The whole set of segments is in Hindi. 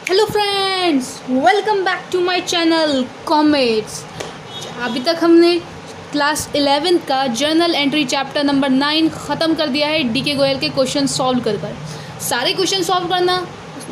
Hello friends, welcome back to my channel comets. अभी तक हमने क्लास 11 का जर्नल एंट्री चैप्टर नंबर 9 ख़त्म कर दिया है। डीके गोयल के क्वेश्चन सॉल्व कर सारे क्वेश्चन सॉल्व करना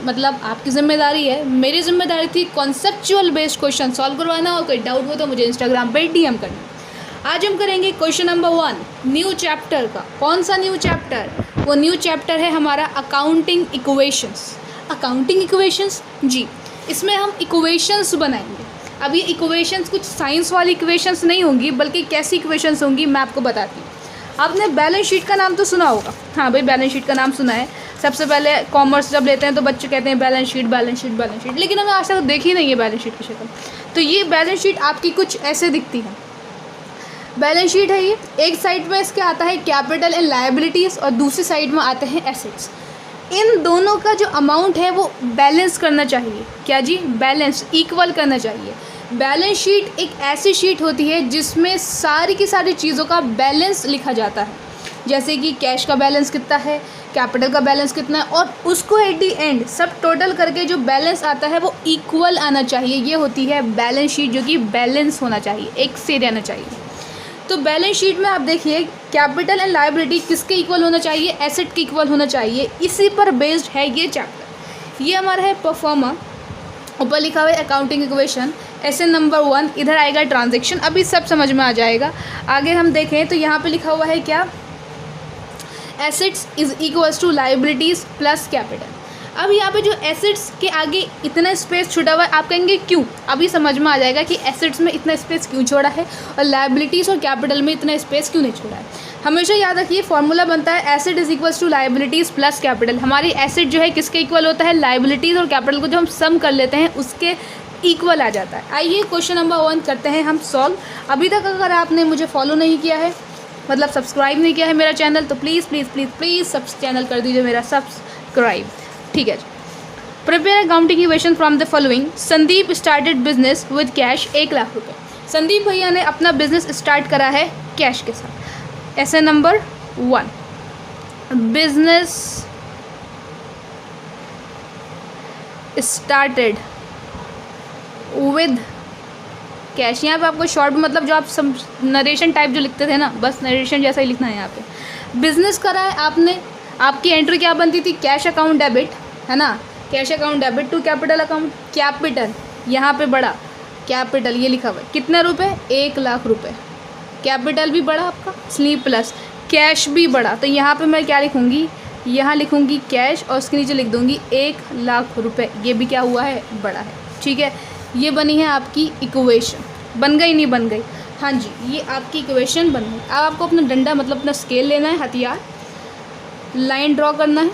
मतलब आपकी ज़िम्मेदारी है। मेरी ज़िम्मेदारी थी कॉन्सेप्चुअल बेस्ड क्वेश्चन सॉल्व करवाना, और कोई डाउट हो तो मुझे इंस्टाग्राम पर डीएम करना। आज हम करेंगे क्वेश्चन नंबर 1 न्यू चैप्टर का। कौन सा न्यू चैप्टर? वो न्यू चैप्टर है हमारा अकाउंटिंग इक्वेशंस। अकाउंटिंग इक्वेशंस जी, इसमें हम इक्वेशंस बनाएंगे। अब ये इक्वेशंस कुछ साइंस वाली इक्वेशंस नहीं होंगी, बल्कि कैसी इक्वेशंस होंगी मैं आपको बताती हूँ। आपने बैलेंस शीट का नाम तो सुना होगा। हाँ भाई, बैलेंस शीट का नाम सुना है। सबसे पहले कॉमर्स जब लेते हैं तो बच्चे कहते हैं balance sheet balance sheet balance sheet, लेकिन हमें आज तक देखी नहीं है बैलेंस शीट की शक्ल। तो ये बैलेंस शीट आपकी कुछ ऐसे दिखती है। बैलेंस शीट है ये, एक साइड में इसके आता है कैपिटल एंड लायबिलिटीज़ और दूसरी साइड में आते हैं एसेट्स। इन दोनों का जो अमाउंट है वो बैलेंस करना चाहिए। क्या जी? बैलेंस, इक्वल करना चाहिए। बैलेंस शीट एक ऐसी शीट होती है जिसमें सारी की सारी चीज़ों का बैलेंस लिखा जाता है, जैसे कि कैश का बैलेंस कितना है, कैपिटल का बैलेंस कितना है, और उसको एट दी एंड सब टोटल करके जो बैलेंस आता है वो इक्वल आना चाहिए। ये होती है बैलेंस शीट, जो कि बैलेंस होना चाहिए, एक से रहना चाहिए। तो बैलेंस शीट में आप देखिए कैपिटल एंड लायबिलिटी किसके इक्वल होना चाहिए? एसेट के इक्वल होना चाहिए। इसी पर बेस्ड है ये चैप्टर। ये हमारा है परफॉर्मर, ऊपर लिखा हुआ है अकाउंटिंग इक्वेशन। ऐसे नंबर 1 इधर आएगा ट्रांजैक्शन। अभी सब समझ में आ जाएगा। आगे हम देखें तो यहाँ पे लिखा हुआ है क्या? Assets is equals to liabilities plus capital. अब यहाँ पे जो एसेट्स के आगे इतना स्पेस छूटा हुआ है, आप कहेंगे क्यों? अभी समझ में आ जाएगा कि एसेट्स में इतना स्पेस क्यों छोड़ा है और लायबिलिटीज़ और कैपिटल में इतना स्पेस क्यों नहीं छोड़ा है। हमेशा याद रखिए फॉर्मूला बनता है asset is equals to liabilities plus capital. हमारी एसेट जो है किसके इक्वल होता है? लायबिलिटीज़ और कैपिटल को जो हम सम कर लेते हैं उसके इक्वल आ जाता है। आइए क्वेश्चन नंबर 1 करते हैं हम सॉल्व। अभी तक अगर आपने मुझे फॉलो नहीं किया है, मतलब सब्सक्राइब नहीं किया है मेरा चैनल, तो प्लीज़ प्लीज़ प्लीज़ प्लीज़ सब चैनल कर दीजिए मेरा सब्सक्राइब। ठीक है जी। Prepare accounting equation from the following. Sandeep started business with cash 1 lakh रुपए। संदीप भैया ने अपना बिजनेस स्टार्ट करा है कैश के साथ। ऐसे number 1 business started with cash. यहाँ पे आपको शॉर्ट मतलब जो आप नरेशन टाइप जो लिखते थे ना, बस नरेशन जैसा ही लिखना है यहाँ पे। बिजनेस करा है आपने, आपकी एंट्री क्या बनती थी? कैश अकाउंट डेबिट, है ना। Cash account debit to capital account. Capital यहाँ पे बढ़ा, कैपिटल ये लिखा हुआ है कितने रुपए? 1 लाख रुपए। कैपिटल भी बढ़ा आपका इसलिए प्लस, कैश भी बढ़ा। तो यहाँ पे मैं क्या लिखूँगी? यहाँ लिखूँगी कैश और उसके नीचे लिख दूँगी 1 लाख रुपए। ये भी क्या हुआ है? बढ़ा है। ठीक है, ये बनी है आपकी इक्वेशन। बन गई नहीं बन गई? हाँ जी, ये आपकी इक्वेशन बन गई। अब आपको अपना डंडा मतलब अपना स्केल लेना है, हथियार, लाइन ड्रॉ करना है।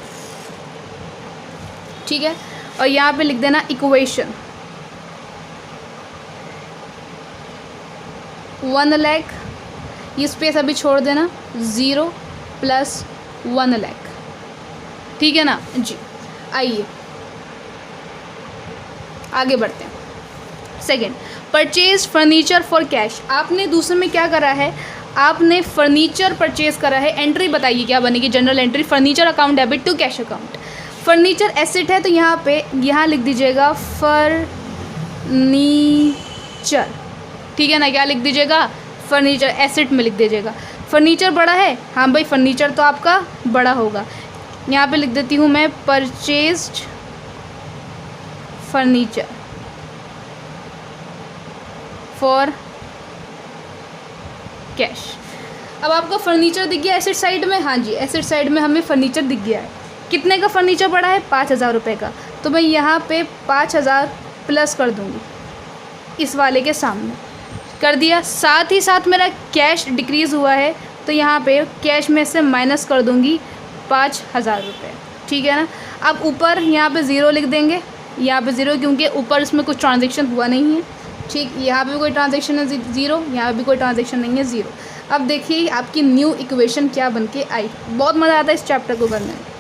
ठीक है, और यहाँ पे लिख देना इक्वेशन 1 लाख। ये स्पेस अभी छोड़ देना, 0 प्लस 1 लाख। ठीक है ना जी। आइए आगे बढ़ते हैं। Second, purchase furniture for cash. आपने दूसरे में क्या करा है? आपने फर्नीचर परचेज करा है। एंट्री बताइए क्या बनेगी? Journal entry furniture account debit to cash account. Furniture asset है तो यहाँ लिख दीजिएगा फर्नीचर। ठीक है ना, क्या लिख दीजिएगा? फर्नीचर एसेट में लिख दीजिएगा। फर्नीचर बड़ा है, हाँ भाई फर्नीचर तो आपका बड़ा होगा। यहाँ पे लिख देती हूँ मैं परचेज्ड फर्नीचर फॉर कैश। अब आपका फर्नीचर दिख गया एसेट साइड में। हाँ जी, एसेट साइड में हमें फर्नीचर दिख गया है। कितने का फर्नीचर पड़ा है? 5,000 रुपये का। तो मैं यहाँ पे 5,000 प्लस कर दूँगी इस वाले के सामने, कर दिया। साथ ही साथ मेरा कैश डिक्रीज़ हुआ है तो यहाँ पे कैश में से माइनस कर दूँगी 5,000 रुपये। ठीक है ना। अब ऊपर यहाँ पे 0 लिख देंगे, यहाँ पे 0 क्योंकि ऊपर इसमें कुछ ट्रांजेक्शन हुआ नहीं है। ठीक, यहाँ पे भी कोई ट्रांजेक्शन है 0, यहाँ भी कोई ट्रांजेक्शन नहीं है 0। अब देखिए आपकी न्यू इक्वेशन क्या बन के आई। बहुत मज़ा आता है इस चैप्टर को करने में।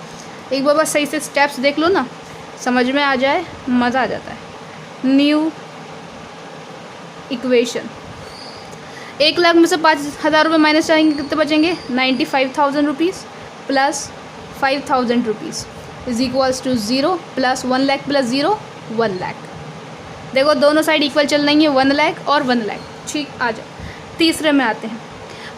एक बार बस सही से स्टेप्स देख लो ना, समझ में आ जाए, मज़ा आ जाता है। न्यू इक्वेशन 1 लाख में से 5,000 रुपये माइनस करेंगे, कितने बचेंगे? 95,000 rupees plus 5,000 rupees is equals to 0 plus 1 lakh plus 0 1 lakh. देखो दोनों साइड इक्वल चल रही है, 1 लाख और 1 लाख। ठीक, आ जाओ तीसरे में आते हैं।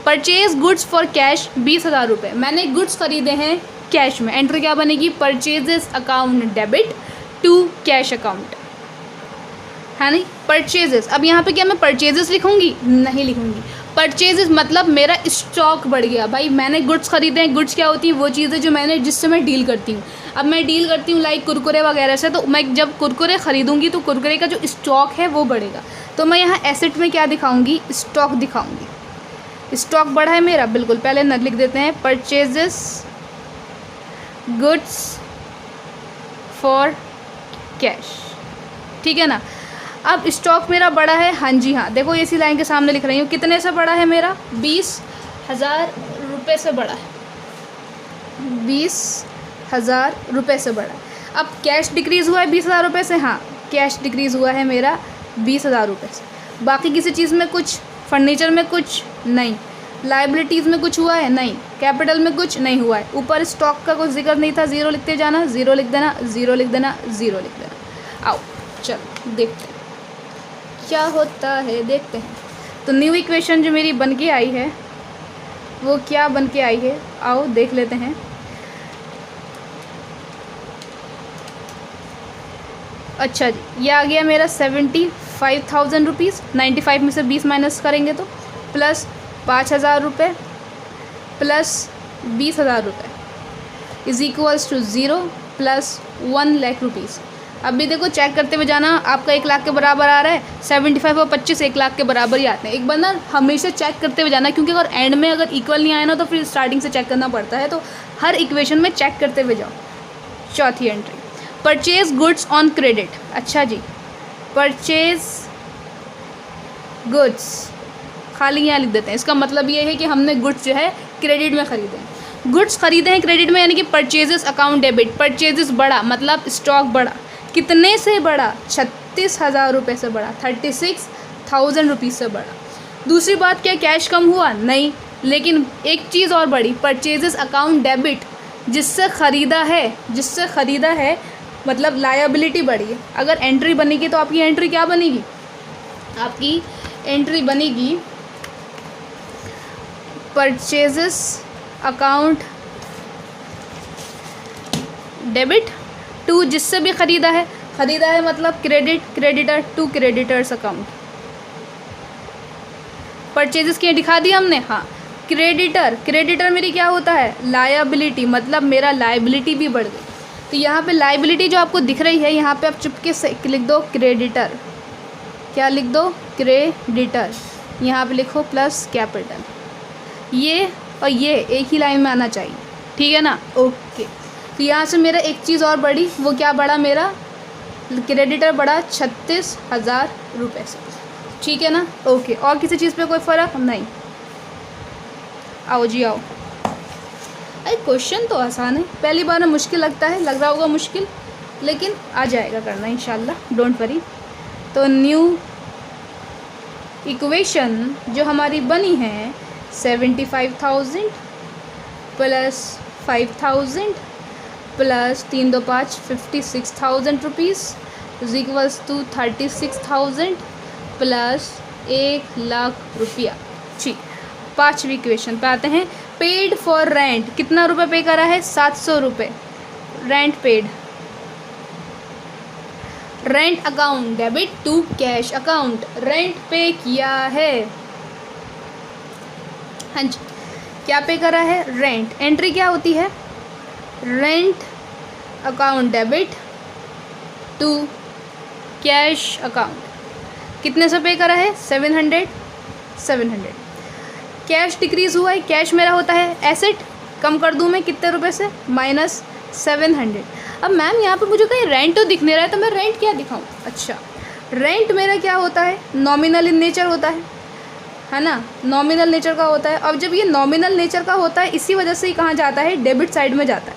परचेज गुड्स फॉर कैश 20,000 रुपये। मैंने गुड्स खरीदे हैं कैश में, एंट्री क्या बनेगी? Purchases account debit to cash account, है नहीं? परचेजेस, अब यहाँ पे क्या मैं परचेजेस लिखूँगी? नहीं लिखूँगी। परचेजेस मतलब मेरा स्टॉक बढ़ गया। भाई मैंने गुड्स खरीदे हैं, गुड्स क्या होती हैं? वो चीज़ें जो मैंने जिससे मैं डील करती हूँ। अब मैं डील करती हूँ लाइक कुरकुरे वगैरह से, तो मैं जब कुरकुरे खरीदूँगी तो कुरकुरे का जो स्टॉक है वो बढ़ेगा। तो मैं यहाँ एसेट में क्या दिखाऊँगी? स्टॉक दिखाऊँगी। स्टॉक बढ़ा है मेरा, बिल्कुल। पहले न लिख देते हैं परचेजेस गुड्स फॉर कैश, ठीक है ना। अब स्टॉक मेरा बड़ा है, हाँ जी हाँ, देखो इसी लाइन के सामने लिख रही हूँ। कितने से बड़ा है मेरा? 20,000 रुपये से बड़ा है, 20,000 रुपये से बड़ा है। अब कैश डिक्रीज़ हुआ है 20,000 रुपये से, हाँ कैश डिक्रीज़ हुआ है मेरा 20,000 रुपये से। बाकी किसी चीज़ में कुछ, फर्नीचर में कुछ नहीं, लाइबिलिटीज़ में कुछ हुआ है नहीं, कैपिटल में कुछ नहीं हुआ है। ऊपर स्टॉक का कुछ जिक्र नहीं था, ज़ीरो लिखते जाना, ज़ीरो लिख देना, ज़ीरो लिख देना, ज़ीरो लिख देना। आओ चलो देखते हैं क्या होता है, देखते हैं। तो न्यू इक्वेशन जो मेरी बन के आई है वो क्या बन के आई है, आओ देख लेते हैं। अच्छा जी, ये आ गया मेरा 75,000 रुपीज़। 95 में से 20 माइनस करेंगे तो प्लस 5,000 रुपये प्लस 20,000 रुपये is equals to 0 plus 1 lakh rupees. अब भी देखो चेक करते हुए जाना, आपका 1 लाख के बराबर आ रहा है। 75 और 25 1 लाख के बराबर ही आते हैं। एक बार ना हमेशा चेक करते हुए जाना, क्योंकि अगर एंड में अगर इक्वल नहीं आया ना तो फिर स्टार्टिंग से चेक करना पड़ता है। तो हर इक्वेशन में चेक करते हुए जाओ। चौथी entry, purchase goods on credit. अच्छा जी, परचेज गुड्स खाली यहाँ लिख देते हैं। इसका मतलब ये है कि हमने गुड्स जो है क्रेडिट में ख़रीदे हैं। गुड्स खरीदे हैं क्रेडिट में, यानी कि परचेजेस अकाउंट डेबिट। परचेजेस बढ़ा मतलब स्टॉक बढ़ा। कितने से बढ़ा? 36,000 रुपये से बढ़ा, 36,000 रुपीज़ से बढ़ा। दूसरी बात क्या, कैश कम हुआ? नहीं, लेकिन एक चीज़ और बढ़ी, परचेजेस अकाउंट डेबिट, जिससे ख़रीदा है मतलब लायबिलिटी बढ़ी है। अगर एंट्री बनेगी तो आपकी एंट्री क्या बनेगी? आपकी एंट्री बनेगी परचेजेस अकाउंट डेबिट टू, जिससे भी ख़रीदा है मतलब creditor to creditors account. Purchases की दिखा दिया हमने, हाँ। क्रेडिटर मेरी क्या होता है? लायबिलिटी, मतलब मेरा लायबिलिटी भी बढ़ गई। तो यहाँ पे लायबिलिटी जो आपको दिख रही है, यहाँ पे आप चुपके से लिख दो क्रेडिटर। क्या लिख दो? क्रेडिटर। यहाँ पे लिखो प्लस कैपिटल। ये और ये एक ही लाइन में आना चाहिए, ठीक है ना? ओके। तो यहाँ से मेरा एक चीज़ और बढ़ी, वो क्या बढ़ा? मेरा क्रेडिटर बढ़ा 36,000 रुपये से, ठीक है ना? ओके। और किसी चीज़ पे कोई फ़र्क नहीं। आओ जी आओ। अरे क्वेश्चन तो आसान है, पहली बार में मुश्किल लगता है, लग रहा होगा मुश्किल, लेकिन आ जाएगा करना इंशाल्लाह, डोंट वरी। तो न्यू इक्वेशन जो हमारी बनी है 75,000 plus 5,000 plus 3 2 5 56,000 rupees is equals to 36,000 plus 1 lakh रुपया। ठीक, पाँचवीं इक्वेशन पे आते हैं। पेड फॉर रेंट, कितना रुपये पे करा है? 700 रुपये। Rent paid, rent account debit to cash account, rent pay किया है, हाँ जी। क्या पे करा है? रेंट। एंट्री क्या होती है? Rent account debit to cash account. कितने से पे करा है? 700। कैश डिक्रीज़ हुआ है, कैश मेरा होता है एसेट, कम कर दूँ मैं कितने रुपए से? -700। अब मैम यहाँ पर मुझे कहीं रेंट तो दिख नहीं रहा है, तो मैं रेंट क्या दिखाऊँ? अच्छा, रेंट मेरा क्या होता है? नॉमिनल इन नेचर होता है ना? नॉमिनल नेचर का होता है। अब जब ये नॉमिनल नेचर का होता है, इसी वजह से ही कहाँ जाता है? डेबिट साइड में जाता है,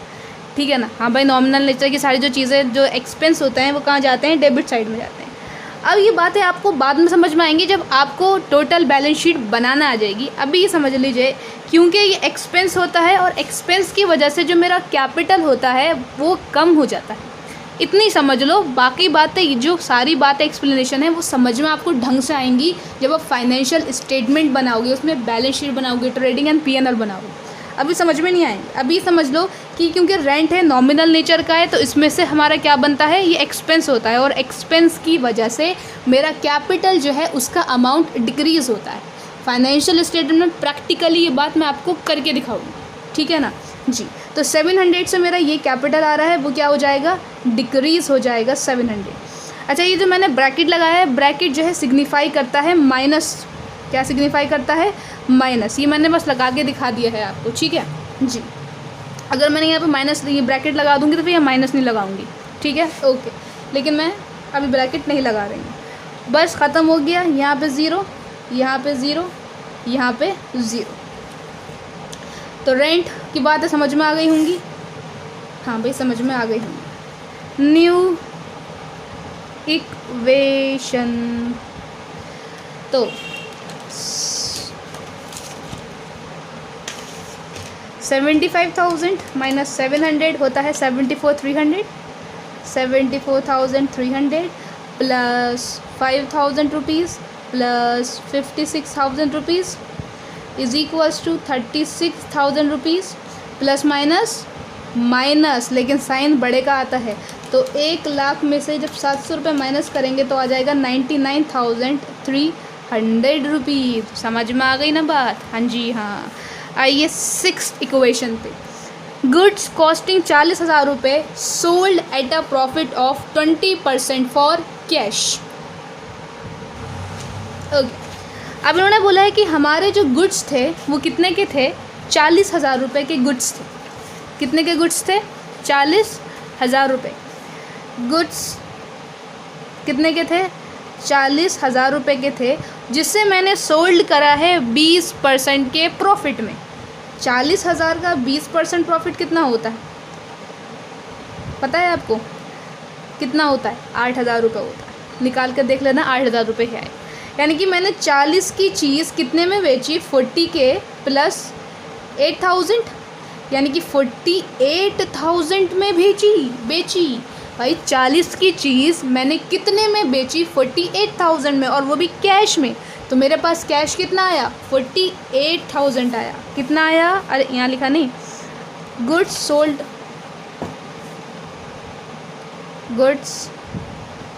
ठीक है ना? हाँ भाई, नॉमिनल नेचर की सारी जो चीज़ें, जो एक्सपेंस होते हैं, वो कहाँ जाते हैं? डेबिट साइड में जाते हैं। अब ये बातें आपको बाद में समझ में आएंगी जब आपको टोटल बैलेंस शीट बनाना आ जाएगी। अभी ये समझ लीजिए, क्योंकि ये एक्सपेंस होता है और एक्सपेंस की वजह से जो मेरा कैपिटल होता है वो कम हो जाता है, इतनी समझ लो, बाकी बातें जो सारी बातें एक्सप्लेनेशन है वो समझ में आपको ढंग से आएंगी जब आप फाइनेंशियल स्टेटमेंट बनाओगे, उसमें बैलेंस शीट बनाओगे, ट्रेडिंग एंड P&L बनाओगे। अभी समझ में नहीं आएंगे। अभी समझ लो कि क्योंकि रेंट है नॉमिनल नेचर का है, तो इसमें से हमारा क्या बनता है, ये एक्सपेंस होता है, और एक्सपेंस की वजह से मेरा कैपिटल जो है उसका अमाउंट डिक्रीज़ होता है। फाइनेंशियल स्टेटमेंट में प्रैक्टिकली ये बात मैं आपको करके दिखाऊंगी, ठीक है ना जी। तो 700 से मेरा ये कैपिटल आ रहा है वो क्या हो जाएगा, डिक्रीज़ हो जाएगा 700। अच्छा, ये जो मैंने ब्रैकेट लगाया है, ब्रैकेट जो है सिग्निफाई करता है माइनस। क्या सिग्निफाई करता है, माइनस। ये मैंने बस लगा के दिखा दिया है आपको, ठीक है जी। अगर मैंने यहाँ पे माइनस ये ब्रैकेट लगा दूँगी तो फिर यहाँ माइनस नहीं लगाऊंगी, ठीक है ओके। लेकिन मैं अभी ब्रैकेट नहीं लगा रही हूँ, बस ख़त्म हो गया। यहाँ पे 0, यहाँ पे 0, यहाँ पे 0। तो रेंट की बातें समझ में आ गई होंगी, हाँ भाई समझ में आ गई होंगी। न्यू इक्वेशन, तो 75,000 माइनस 700 होता है 74,300। 74,300 plus 5,000 rupees plus 56,000 rupees is equals to 36,000 rupees. Plus minus minus, लेकिन साइन बड़े का आता है, तो 1 लाख में से जब 700 रुपये माइनस करेंगे तो आ जाएगा 99,300 रुपीज़। समझ में आ गई ना बात, हाँ जी हाँ। आइए 6th इक्वेशन पे। गुड्स कॉस्टिंग 40,000 रुपये sold at a profit of 20% for cash. Okay, अब इन्होंने बोला है कि हमारे जो गुड्स थे वो कितने के थे, 40,000 रुपये के गुड्स थे। कितने के गुड्स थे, 40,000 रुपये। गुड्स कितने के थे, 40,000 रुपये के थे, जिससे मैंने सोल्ड करा है 20% के प्रॉफिट में। 40,000 का 20% प्रॉफिट कितना होता है, पता है आपको कितना होता है, 8,000 रुपये होता है। निकाल कर देख लेना, 8,000 रुपये है। यानी कि मैंने 40 की चीज़ कितने में बेची, 40 के प्लस 8,000, यानी कि 48,000 में बेची भाई। 40 की चीज़ मैंने कितने में बेची, 48,000 में, और वो भी कैश में। तो मेरे पास कैश कितना आया, 48,000 आया। कितना आया, अरे यहाँ लिखा नहीं, गुड्स सोल्ड, गुड्स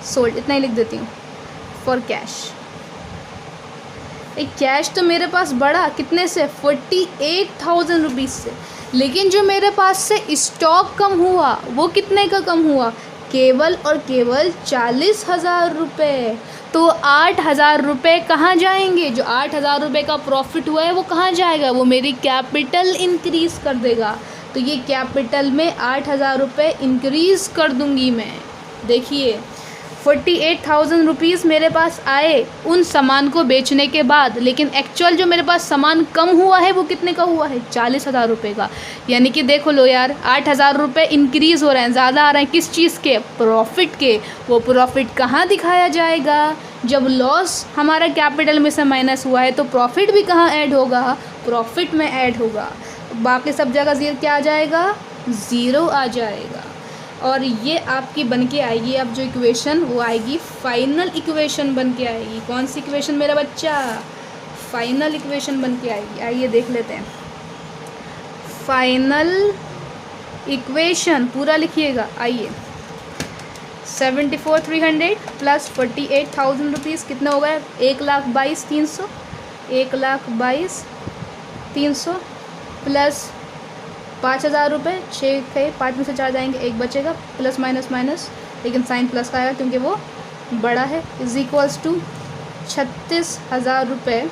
सोल्ड इतना ही लिख देती हूँ फॉर कैश। एक कैश तो मेरे पास बढ़ा कितने से, 48,000 रुपीज़ से, लेकिन जो मेरे पास से स्टॉक कम हुआ वो कितने का कम हुआ, केवल और केवल 40,000 रुपये। तो 8,000 रुपये कहाँ जाएंगे, जो 8,000 रुपये का प्रॉफिट हुआ है वो कहाँ जाएगा, वो मेरी कैपिटल इंक्रीज़ कर देगा। तो ये कैपिटल में 8,000 रुपये इंक्रीज़ कर दूंगी मैं। देखिए 48,000 रुपीज़ मेरे पास आए उन सामान को बेचने के बाद, लेकिन एक्चुअल जो मेरे पास सामान कम हुआ है वो कितने का हुआ है, 40,000 रुपये का। यानी कि देखो लो यार, 8,000 रुपये इंक्रीज़ हो रहे हैं, ज़्यादा आ रहे हैं, किस चीज़ के, प्रॉफिट के। वो प्रॉफिट कहाँ दिखाया जाएगा, जब लॉस हमारा कैपिटल में से माइनस हुआ है तो प्रॉफिट भी कहाँ ऐड होगा, प्रॉफिट में ऐड होगा। बाकी सब जगह ज़ीरो क्या आ जाएगा, ज़ीरो आ जाएगा। और ये आपकी बन के आएगी, अब जो इक्वेशन वो आएगी फाइनल इक्वेशन बन के आएगी। कौन सी इक्वेशन मेरा बच्चा, फाइनल इक्वेशन बन के आएगी। आइए देख लेते हैं फाइनल इक्वेशन, पूरा लिखिएगा। आइए 74,300 प्लस 48,000 रुपीज़ कितना हो गया, 1,22,300, 1,22,300 प्लस 5,000 रुपये, 6 थे, 5 में से 4 जाएंगे, 1 बचेगा, प्लस माइनस माइनस, लेकिन साइन प्लस का आएगा क्योंकि वो बड़ा है, इज इक्वल्स टू 36,000 रुपये,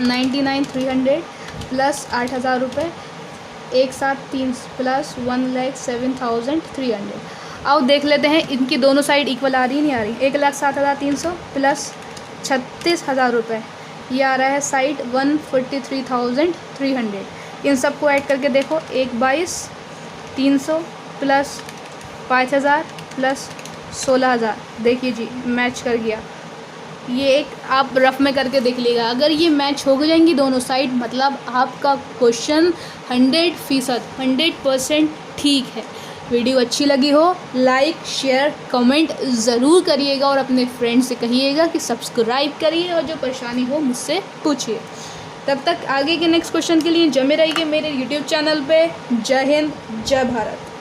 99,300 प्लस 8,000 रुपये, 1,730 प्लस 1,07,300। अब देख लेते हैं इनकी दोनों साइड इक्वल आ रही नहीं आ रही। 1,07,300 प्लस 36,000 रुपये, ये आ रहा है साइड 143,300। इन सबको ऐड करके देखो, 1,22,300 प्लस 5,000 प्लस 16,000, देखिए जी मैच कर गया। ये एक आप रफ में करके देख लीजिएगा, अगर ये मैच हो जाएंगी दोनों साइड, मतलब आपका क्वेश्चन 100% ठीक है। वीडियो अच्छी लगी हो लाइक शेयर कमेंट ज़रूर करिएगा और अपने फ्रेंड से कहिएगा कि सब्सक्राइब करिए और जो परेशानी हो मुझसे पूछिए। तब तक आगे के नेक्स्ट क्वेश्चन के लिए जमे रहिए मेरे यूट्यूब चैनल पे। जय हिंद जय भारत।